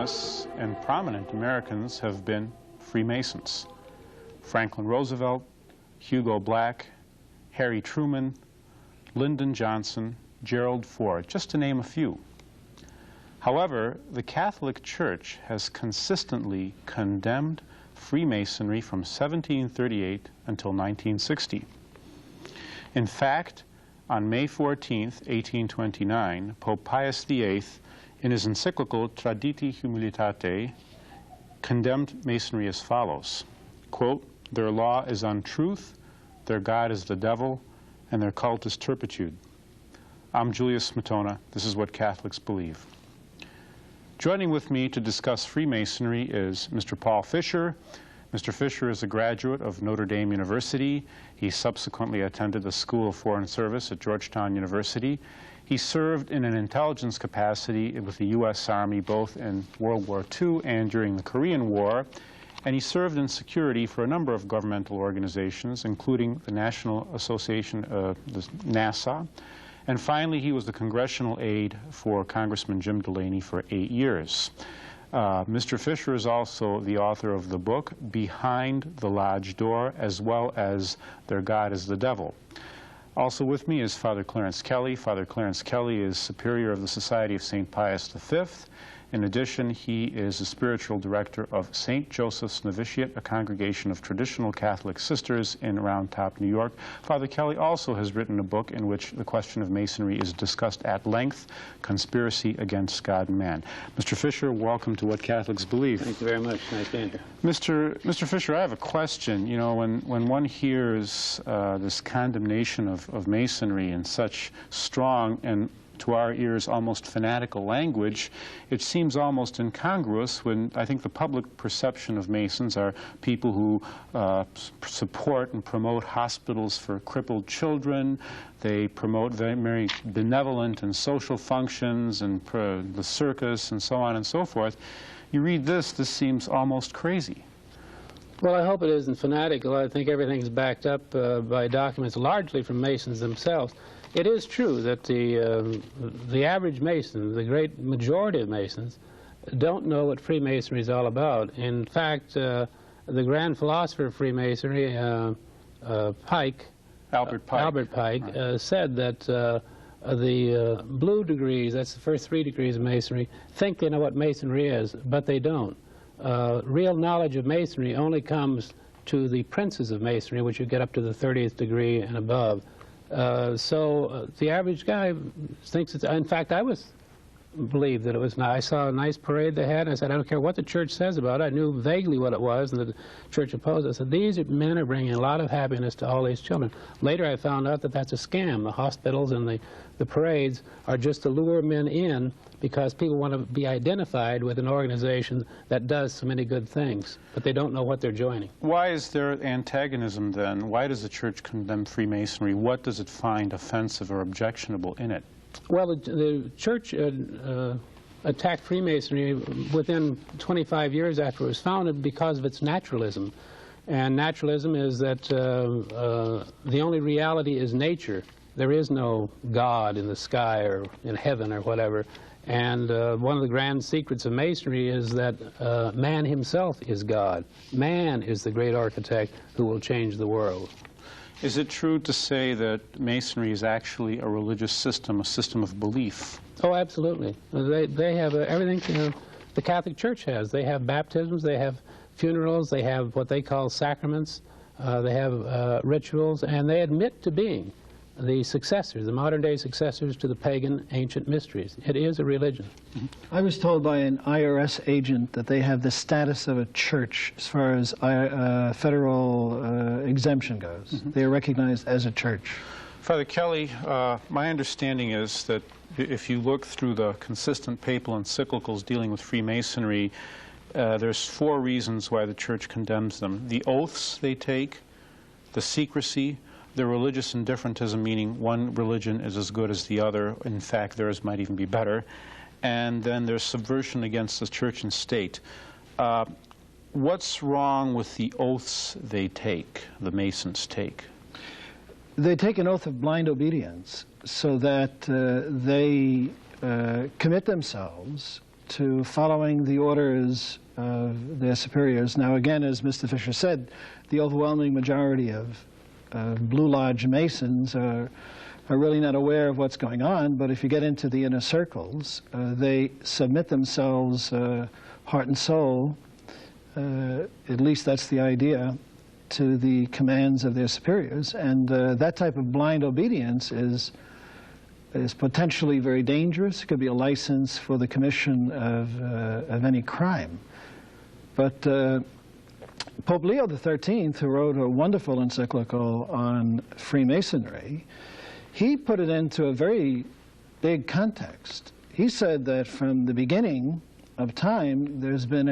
famous and prominent Americans have been Freemasons. Franklin Roosevelt, Hugo Black, Harry Truman, Lyndon Johnson, Gerald Ford, just to name a few. However, the Catholic Church has consistently condemned Freemasonry from 1738 until 1960. In fact, on May 14, 1829, Pope Pius VIII, in his encyclical Traditi Humilitate, condemned Masonry as follows, quote, "Their law is untruth, their God is the devil, and their cult is turpitude." I'm Julius Smetona. This is what Catholics believe. Joining with me to discuss Freemasonry is Mr. Paul Fisher. Mr. Fisher is a graduate of Notre Dame University. He subsequently attended the School of Foreign Service at Georgetown University. He served in an intelligence capacity with the U.S. Army both in World War II and during the Korean War. And he served in security for a number of governmental organizations, including the National Association, the NASA. And finally, he was the congressional aide for Congressman Jim Delaney for 8 years. Mr. Fisher is also the author of the book Behind the Lodge Door, as well as Their God is the Devil. Also with me is Father Clarence Kelly. Father Clarence Kelly is Superior of the Society of St. Pius V. In addition, he is the spiritual director of St. Joseph's Novitiate, a congregation of traditional Catholic sisters in Round Top, New York. Father Kelly also has written a book in which the question of Masonry is discussed at length, Conspiracy Against God and Man. Mr. Fisher, welcome to What Catholics Believe. Thank you very much. Nice being here. Mr. Fisher, I have a question. You know, when one hears this condemnation of Masonry in such strong and to our ears almost fanatical language, it seems almost incongruous when I think the public perception of Masons are people who support and promote hospitals for crippled children. They promote very benevolent and social functions and the circus and so on and so forth. You read this seems almost crazy. Well, I hope it isn't fanatical. I think everything's backed up by documents largely from Masons themselves. It is true that the average Mason, the great majority of Masons, don't know what Freemasonry is all about. In fact, the grand philosopher of Freemasonry, Albert Pike, said that the blue degrees, that's the first 3 degrees of Masonry, think they know what Masonry is, but they don't. Real knowledge of Masonry only comes to the princes of Masonry, which you get up to the 30th degree and above. So the average guy thinks it's, in fact, I believed that it was nice. I saw a nice parade they had, and I said, I don't care what the church says about it. I knew vaguely what it was, and the church opposed it. I said, these men are bringing a lot of happiness to all these children. Later I found out that that's a scam. The hospitals and the parades are just to lure men in because people want to be identified with an organization that does so many good things, but they don't know what they're joining. Why is there antagonism then? Why does the church condemn Freemasonry? What does it find offensive or objectionable in it? Well, the church attacked Freemasonry within 25 years after it was founded because of its naturalism. And naturalism is that the only reality is nature. There is no God in the sky or in heaven or whatever. And one of the grand secrets of Masonry is that man himself is God. Man is the great architect who will change the world. Is it true to say that Masonry is actually a religious system, a system of belief? Oh, absolutely. They have everything the Catholic Church has. They have baptisms, they have funerals, they have what they call sacraments, they have rituals, and they admit to being the successors, the modern-day successors to the pagan ancient mysteries. It is a religion. I was told by an IRS agent that they have the status of a church as far as federal exemption goes. They are recognized as a church. Father Kelly, my understanding is that if you look through the consistent papal encyclicals dealing with Freemasonry, there's 4 reasons why the church condemns them. The oaths they take, the secrecy, the religious indifferentism, meaning one religion is as good as the other. In fact, theirs might even be better. And then there's subversion against the church and state. What's wrong with the oaths they take, the Masons take? They take an oath of blind obedience so that they commit themselves to following the orders of their superiors. Now, again, as Mr. Fisher said, the overwhelming majority of Blue Lodge Masons are really not aware of what's going on, but if you get into the inner circles, they submit themselves heart and soul, at least that's the idea, to the commands of their superiors. And that type of blind obedience is potentially very dangerous. It could be a license for the commission of any crime. But Pope Leo XIII, who wrote a wonderful encyclical on Freemasonry, he put it into a very big context. He said that from the beginning of time, there's been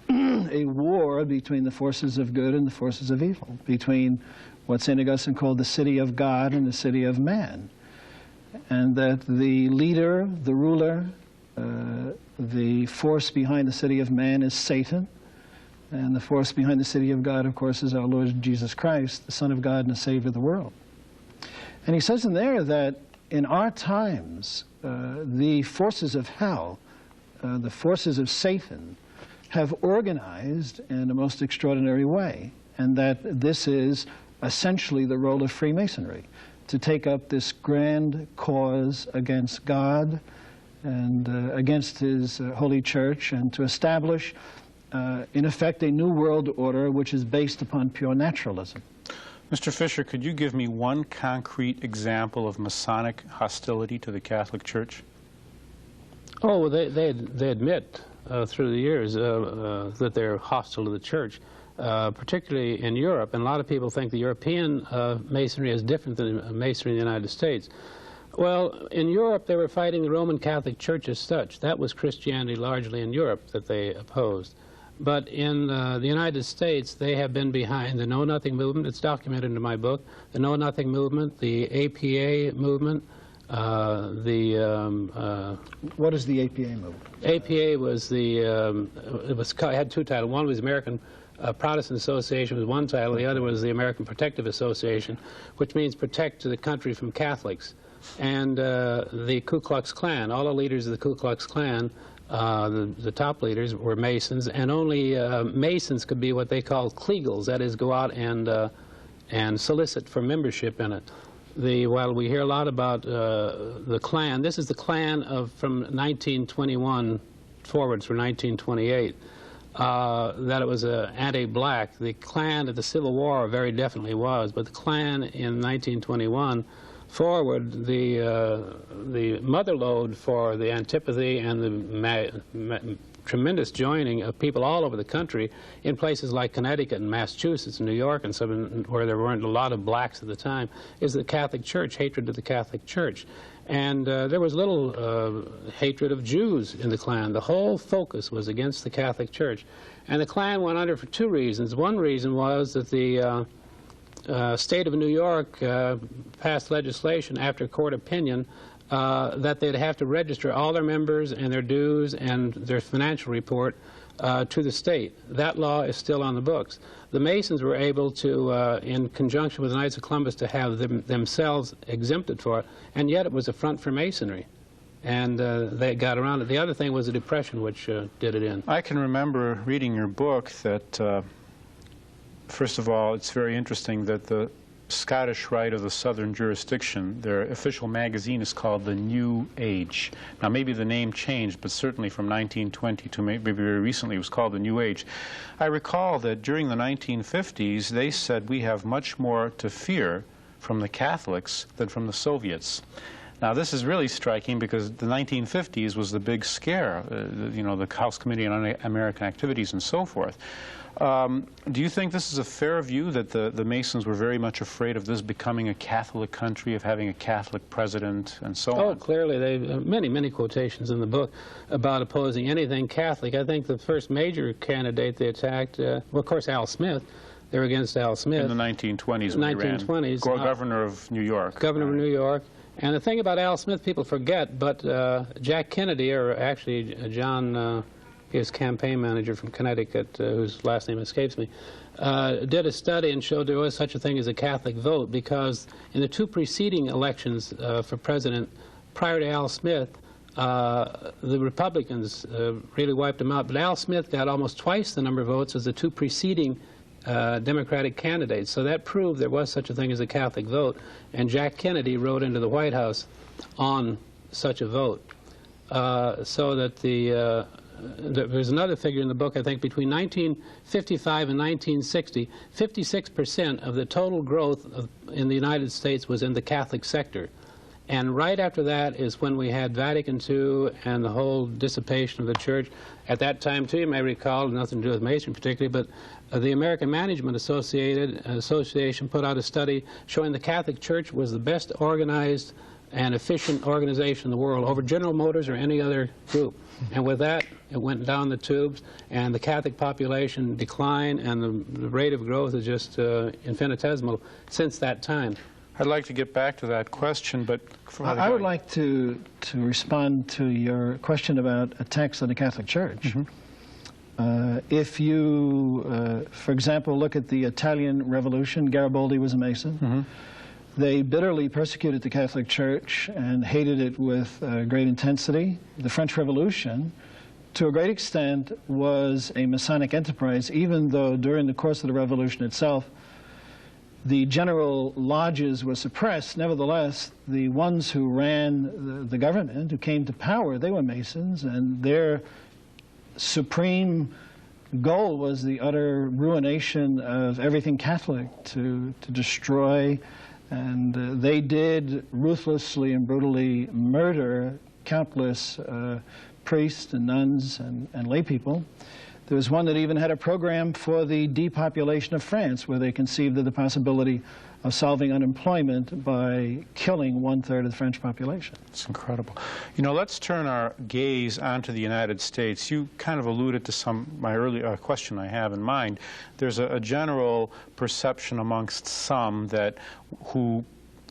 a war between the forces of good and the forces of evil, between what St. Augustine called the city of God and the city of man. And that the leader, the ruler, the force behind the city of man is Satan, and the force behind the city of God, of course, is our Lord Jesus Christ, the Son of God and the Savior of the world. And he says in there that in our times, the forces of hell, the forces of Satan, have organized in a most extraordinary way, and that this is essentially the role of Freemasonry, to take up this grand cause against God and against His Holy Church, and to establish, in effect, a new world order which is based upon pure naturalism. Mr. Fisher, could you give me one concrete example of Masonic hostility to the Catholic Church? Oh, they admit through the years that they're hostile to the Church, particularly in Europe. And a lot of people think the European Masonry is different than Masonry in the United States. Well, in Europe, they were fighting the Roman Catholic Church as such. That was Christianity largely in Europe that they opposed. But in the United States, they have been behind the Know Nothing movement. It's documented in my book. The Know Nothing movement, the APA movement, what is the APA movement? APA was it had two titles. One was American Protestant Association was one title. The other was the American Protective Association, which means protect the country from Catholics. And the Ku Klux Klan, all the leaders of the Ku Klux Klan, the top leaders were Masons, and only Masons could be what they call Kliegels, that is, go out and solicit for membership in it. While we hear a lot about the Klan, this is the Klan from 1921 forwards for 1928, that it was anti-black. The Klan at the Civil War very definitely was, but the Klan in 1921 forward, the mother lode for the antipathy and the tremendous joining of people all over the country in places like Connecticut and Massachusetts and New York and some where there weren't a lot of blacks at the time, is the Catholic Church, hatred of the Catholic Church. And there was little hatred of Jews in the Klan. The whole focus was against the Catholic Church. And the Klan went under for two reasons. One reason was that the state of New York passed legislation after court opinion that they'd have to register all their members and their dues and their financial report to the state. That law is still on the books. The Masons were able to, in conjunction with the Knights of Columbus, to have themselves exempted for it, and yet it was a front for Masonry. And they got around it. The other thing was the Depression, which did it in. I can remember reading your book that, first of all, it's very interesting that the Scottish Rite of the Southern Jurisdiction, their official magazine is called The New Age. Now, maybe the name changed, but certainly from 1920 to maybe very recently it was called The New Age. I recall that during the 1950s, they said we have much more to fear from the Catholics than from the Soviets. Now, this is really striking because the 1950s was the big scare, you know, the House Committee on American Activities and so forth. Do you think this is a fair view, that the Masons were very much afraid of this becoming a Catholic country, of having a Catholic president and so on? Oh, clearly. They many quotations in the book about opposing anything Catholic. I think the first major candidate they attacked, well, of course, Al Smith. They were against Al Smith. In the 1920s when he ran. 1920s. Governor of New York. Governor of New York. And the thing about Al Smith people forget, but Jack Kennedy, or actually John, his campaign manager from Connecticut, whose last name escapes me, did a study and showed there was such a thing as a Catholic vote, because in the two preceding elections for president prior to Al Smith, the Republicans really wiped them out. But Al Smith got almost twice the number of votes as the two preceding Democratic candidates. So that proved there was such a thing as a Catholic vote. And Jack Kennedy rode into the White House on such a vote. So that there's another figure in the book, I think, between 1955 and 1960, 56% of the total growth in the United States was in the Catholic sector. And right after that is when we had Vatican II and the whole dissipation of the church. At that time, too, you may recall, nothing to do with Masonry particularly, but the American Management Association put out a study showing the Catholic Church was the best organized and efficient organization in the world over General Motors or any other group. And with that, it went down the tubes, and the Catholic population declined, and the rate of growth is just infinitesimal since that time. I'd like to get back to that question, but I would like to respond to your question about attacks on the Catholic Church. Mm-hmm. If you, for example, look at the Italian Revolution, Garibaldi was a Mason. Mm-hmm. They bitterly persecuted the Catholic Church and hated it with great intensity. The French Revolution, to a great extent, was a Masonic enterprise, even though during the course of the Revolution itself, the general lodges were suppressed. Nevertheless, the ones who ran the government, who came to power, they were Masons, and their supreme goal was the utter ruination of everything Catholic, to destroy. And they did ruthlessly and brutally murder countless priests and nuns and lay people. There was one that even had a program for the depopulation of France, where they conceived of the possibility of solving unemployment by killing 1/3 of the French population. It's incredible. You know, let's turn our gaze onto the United States. You kind of alluded to my earlier question I have in mind. There's a general perception amongst some who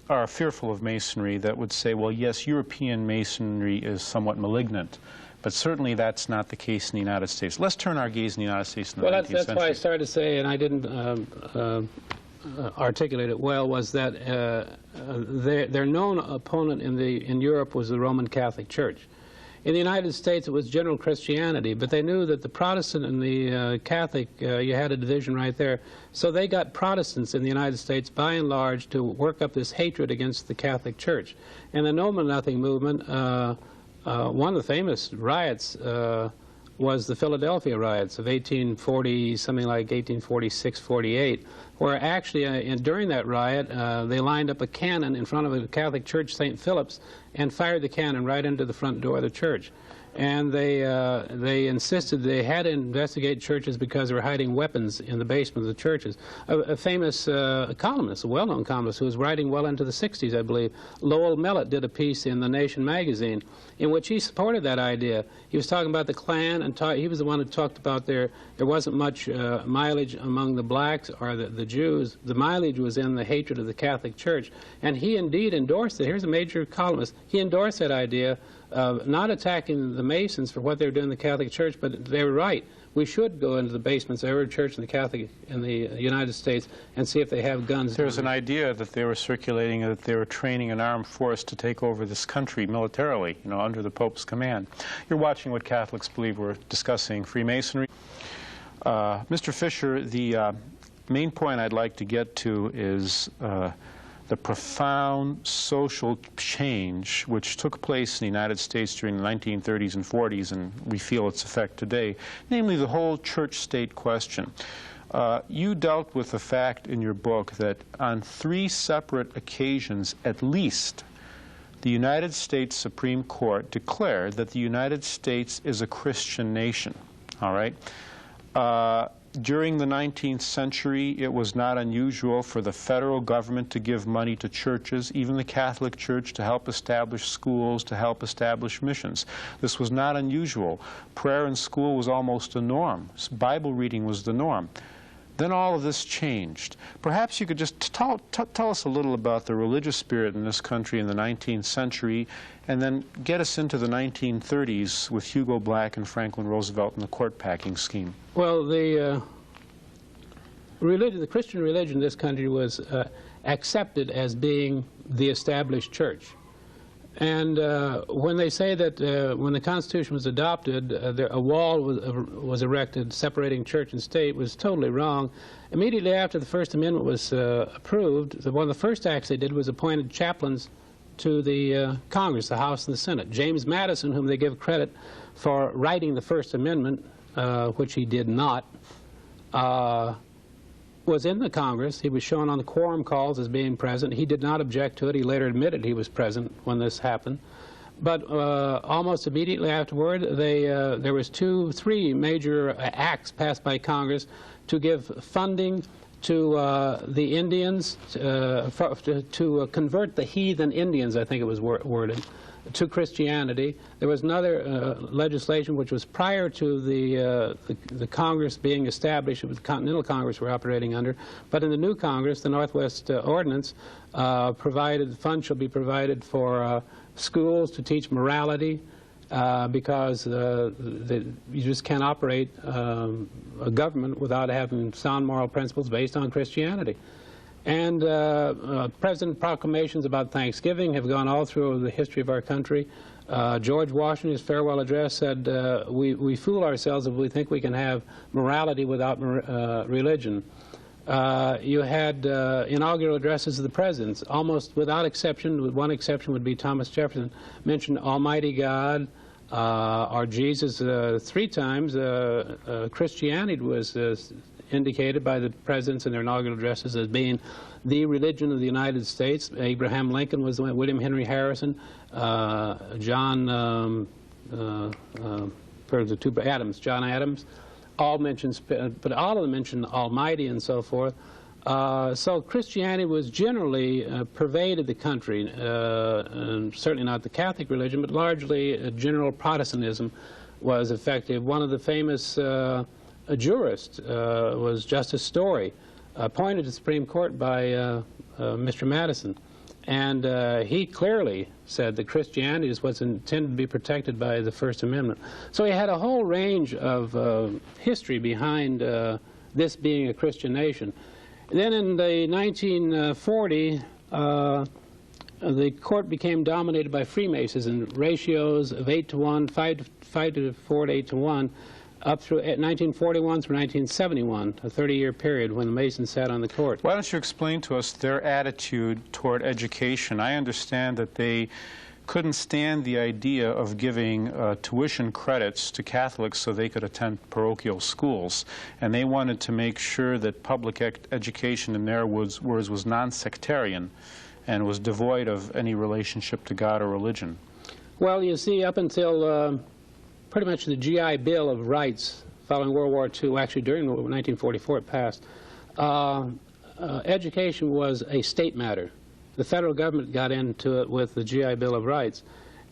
are fearful of Masonry that would say, well, yes, European Masonry is somewhat malignant. But certainly that's not the case in the United States. Let's turn our gaze in the United States in the 19th century. Well, that's why I started to say, and I didn't articulate it well, was that their known opponent in Europe was the Roman Catholic Church. In the United States, it was general Christianity, but they knew that the Protestant and the Catholic, you had a division right there. So they got Protestants in the United States, by and large, to work up this hatred against the Catholic Church. And the Know Nothing movement, one of the famous riots was the Philadelphia riots of 1840, something like 1846, 48, where actually during that riot they lined up a cannon in front of the Catholic Church, St. Philip's, and fired the cannon right into the front door of the church. And they insisted they had to investigate churches because they were hiding weapons in the basement of the churches. A famous columnist, a well-known columnist, who was writing well into the 60s, I believe, Lowell Mellett, did a piece in The Nation magazine in which he supported that idea. He was talking about the Klan, and he was the one who talked about there wasn't much mileage among the blacks or the Jews. The mileage was in the hatred of the Catholic Church. And he indeed endorsed it. Here's a major columnist. He endorsed that idea of not attacking the Masons for what they were doing in the Catholic Church, but they were right. We should go into the basements of every church in the United States and see if they have guns. There's an idea that they were circulating that they were training an armed force to take over this country militarily, you know, under the Pope's command. You're watching What Catholics Believe. We're discussing Freemasonry. Mr. Fisher, the main point I'd like to get to is the profound social change which took place in the United States during the 1930s and 40s, and we feel its effect today, namely the whole church-state question. You dealt with the fact in your book that on 3 separate occasions, at least, the United States Supreme Court declared that the United States is a Christian nation, all right? During the 19th century, it was not unusual for the federal government to give money to churches, even the Catholic Church, to help establish schools, to help establish missions. This was not unusual. Prayer in school was almost a norm. Bible reading was the norm. Then all of this changed. Perhaps you could just tell us a little about the religious spirit in this country in the 19th century, and then get us into the 1930s with Hugo Black and Franklin Roosevelt and the court-packing scheme. Well, the Christian religion in this country was accepted as being the established church. And when they say that when the Constitution was adopted, a wall was erected separating church and state, was totally wrong. Immediately after the First Amendment was approved, one of the first acts they did was appointed chaplains to the Congress, the House and the Senate. James Madison, whom they give credit for writing the First Amendment, which he did not, was in the Congress. He was shown on the quorum calls as being present. He did not object to it. He later admitted he was present when this happened. But almost immediately afterward, there was three major acts passed by Congress to give funding to the Indians, to convert the heathen Indians, I think it was worded, to Christianity. There was another legislation which was prior to the Congress being established. It was the Continental Congress we're operating under. But in the new Congress, the Northwest Ordinance provided funds shall be provided for schools to teach morality, because you just can't operate a government without having sound moral principles based on Christianity. And President proclamations about Thanksgiving have gone all through the history of our country. George Washington's farewell address said, we fool ourselves if we think we can have morality without religion. You had inaugural addresses of the presidents, almost without exception, with one exception would be Thomas Jefferson, mentioned Almighty God, or Jesus 3 times. Christianity was indicated by the presidents in their inaugural addresses as being the religion of the United States. Abraham Lincoln was the one, William Henry Harrison, John Adams, all mentioned, but all of them mentioned Almighty and so forth. So Christianity was generally pervaded the country, and certainly not the Catholic religion, but largely general Protestantism was effective. One of the famous jurists was Justice Story, appointed to the Supreme Court by Mr. Madison. And he clearly said that Christianity is what's intended to be protected by the First Amendment. So he had a whole range of history behind this being a Christian nation. Then in the 1940, the court became dominated by Freemasons in ratios of 8-to-1, 5-to-4 to 8-to-1, up through 1941 through 1971, a 30-year period when the Masons sat on the court. Why don't you explain to us their attitude toward education? I understand that they couldn't stand the idea of giving tuition credits to Catholics so they could attend parochial schools, and they wanted to make sure that public education, in their words, was non-sectarian and was devoid of any relationship to God or religion. Well, you see, up until pretty much the GI Bill of Rights following World War II, actually during 1944 it passed, education was a state matter. The federal government got into it with the GI Bill of Rights.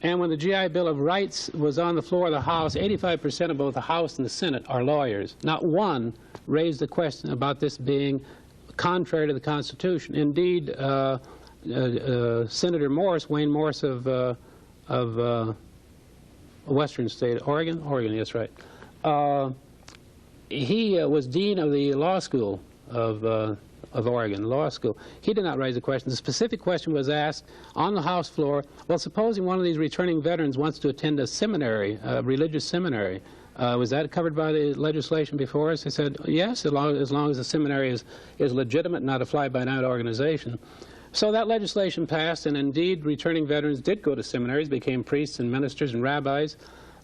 And when the GI Bill of Rights was on the floor of the House, 85% of both the House and the Senate are lawyers. Not one raised the question about this being contrary to the Constitution. Indeed, Senator Morse, Wayne Morse of a western state, Oregon? Oregon, yes, right. He was dean of the law school of Oregon, law school. He did not raise the question. The specific question was asked on the House floor, well, supposing one of these returning veterans wants to attend a seminary, a religious seminary, was that covered by the legislation before us? They said, yes, as long as the seminary is legitimate, not a fly-by-night organization. So that legislation passed, and indeed returning veterans did go to seminaries, became priests and ministers and rabbis.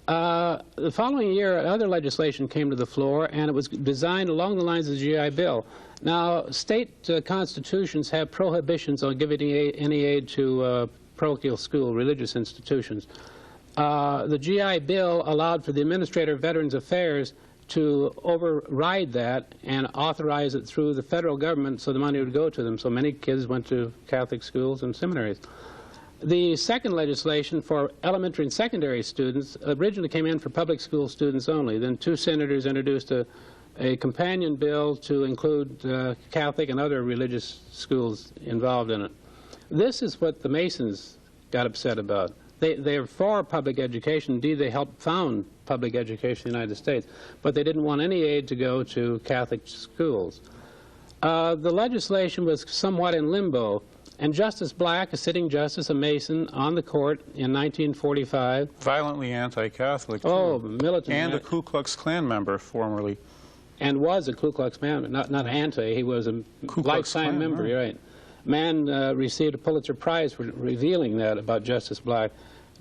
The following year, other legislation came to the floor, and it was designed along the lines of the GI Bill. Now, state constitutions have prohibitions on giving any aid to parochial school, religious institutions. The GI Bill allowed for the Administrator of Veterans Affairs to override that and authorize it through the federal government so the money would go to them. So many kids went to Catholic schools and seminaries. The second legislation for elementary and secondary students originally came in for public school students only. Then 2 senators introduced a companion bill to include Catholic and other religious schools involved in it. This is what the Masons got upset about. They're for public education. Indeed, they helped found public education in the United States, but they didn't want any aid to go to Catholic schools. The legislation was somewhat in limbo. And Justice Black, a sitting justice, a Mason, on the court in 1945. Violently anti-Catholic, too. Oh, militant. And a Ku Klux Klan member, formerly. And was a Ku Klux man, not anti, he was a lifetime member, right. You're right. Man received a Pulitzer Prize for revealing that about Justice Black.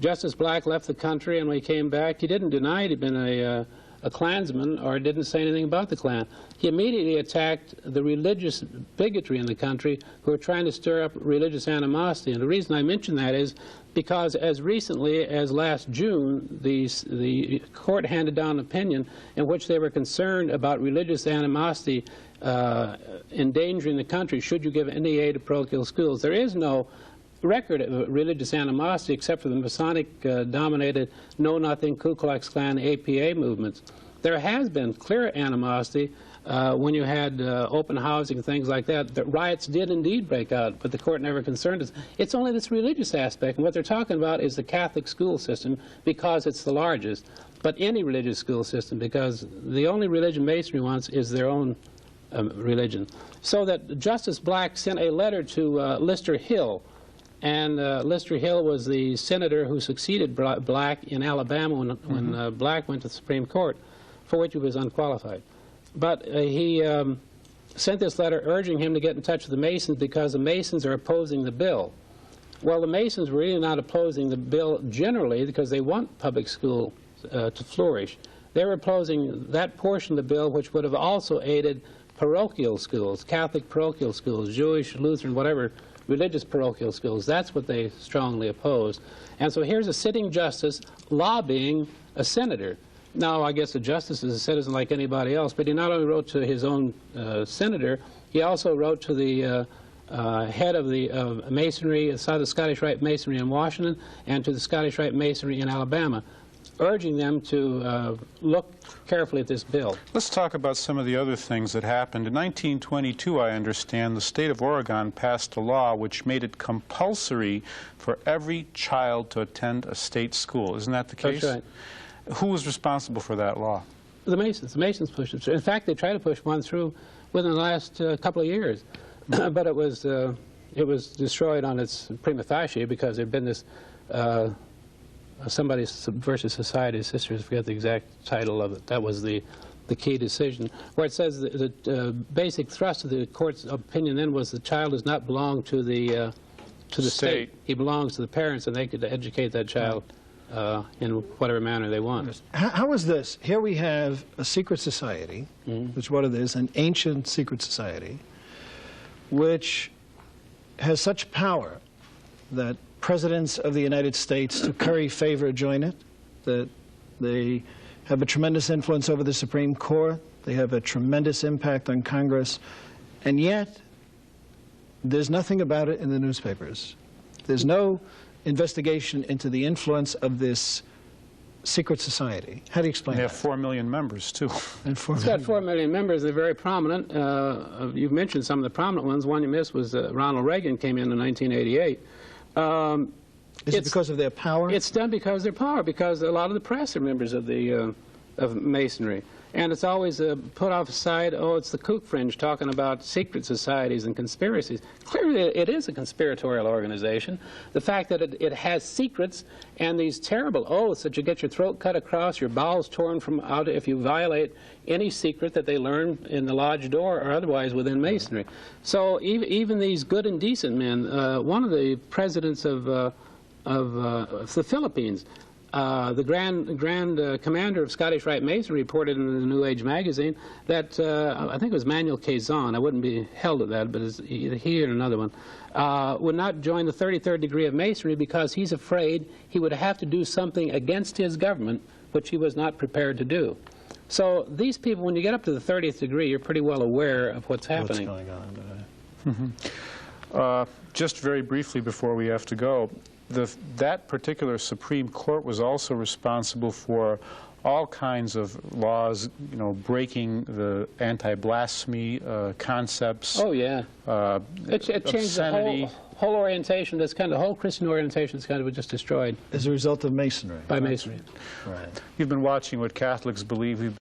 Justice Black left the country, and when he came back, he didn't deny he'd been a Klansman or didn't say anything about the Klan. He immediately attacked the religious bigotry in the country who were trying to stir up religious animosity. And the reason I mention that is because as recently as last June, the court handed down an opinion in which they were concerned about religious animosity endangering the country should you give any aid to parochial schools. There is no record of religious animosity except for the Masonic-dominated Know-Nothing, Ku Klux Klan, APA movements. There has been clear animosity when you had open housing and things like that. The riots did indeed break out, but the court never concerned us. It's only this religious aspect, and what they're talking about is the Catholic school system because it's the largest, but any religious school system, because the only religion Masonry wants is their own religion. So that Justice Black sent a letter to Lister Hill, and Lister Hill was the senator who succeeded Black in Alabama when Black went to the Supreme Court, for which he was unqualified. But he sent this letter urging him to get in touch with the Masons because the Masons are opposing the bill. Well, the Masons were really not opposing the bill generally because they want public school to flourish. They were opposing that portion of the bill which would have also aided parochial schools, Catholic parochial schools, Jewish, Lutheran, whatever, religious parochial schools. That's what they strongly opposed. And so here's a sitting justice lobbying a senator. Now, I guess the justice is a citizen like anybody else, but he not only wrote to his own senator, he also wrote to the head of the Masonry, the Scottish Rite Masonry in Washington, and to the Scottish Rite Masonry in Alabama, urging them to look carefully at this bill. Let's talk about some of the other things that happened. In 1922, I understand, the state of Oregon passed a law which made it compulsory for every child to attend a state school. Isn't that the case? That's right. Who was responsible for that law? The Masons. The Masons pushed it through. In fact, they tried to push one through within the last couple of years. But it was destroyed on its prima facie because there had been this Somebody versus Society of Sisters, I forget the exact title of it. That was the key decision, where it says that the basic thrust of the court's opinion then was the child does not belong to the state. He belongs to the parents, and they could educate that child in whatever manner they want. How is this? Here we have a secret society, which is what it is, an ancient secret society, which has such power that presidents of the United States to curry favor join it, that they have a tremendous influence over the Supreme Court, they have a tremendous impact on Congress, and yet there's nothing about it in the newspapers. There's no investigation into the influence of this secret society. How do you explain that? They have 4 million members, too. And it's got 4 million members. They're very prominent. You've mentioned some of the prominent ones. One you missed was Ronald Reagan came in 1988. Is it because of their power? It's done because of their power, because a lot of the press are members of the of Masonry. And it's always put off aside, oh, it's the kook fringe talking about secret societies and conspiracies. Clearly, it is a conspiratorial organization. The fact that it has secrets and these terrible oaths that you get your throat cut across, your bowels torn from out if you violate any secret that they learn in the lodge door or otherwise within Masonry. So even these good and decent men, one of the presidents of the Philippines, the grand commander of Scottish Rite Masonry reported in the New Age magazine that, I think it was Manuel Quezon, I wouldn't be held at that, but it's either he or another one, would not join the 33rd degree of Masonry because he's afraid he would have to do something against his government, which he was not prepared to do. So these people, when you get up to the 30th degree, you're pretty well aware of what's happening. What's going on. Just very briefly before we have to go, that particular Supreme Court was also responsible for all kinds of laws, you know, breaking the anti-blasphemy concepts. Oh, yeah. It changed the whole orientation. That's kind of the whole Christian orientation is kind of just destroyed. As a result of Masonry. By Masonry. Right. You've been watching What Catholics Believe.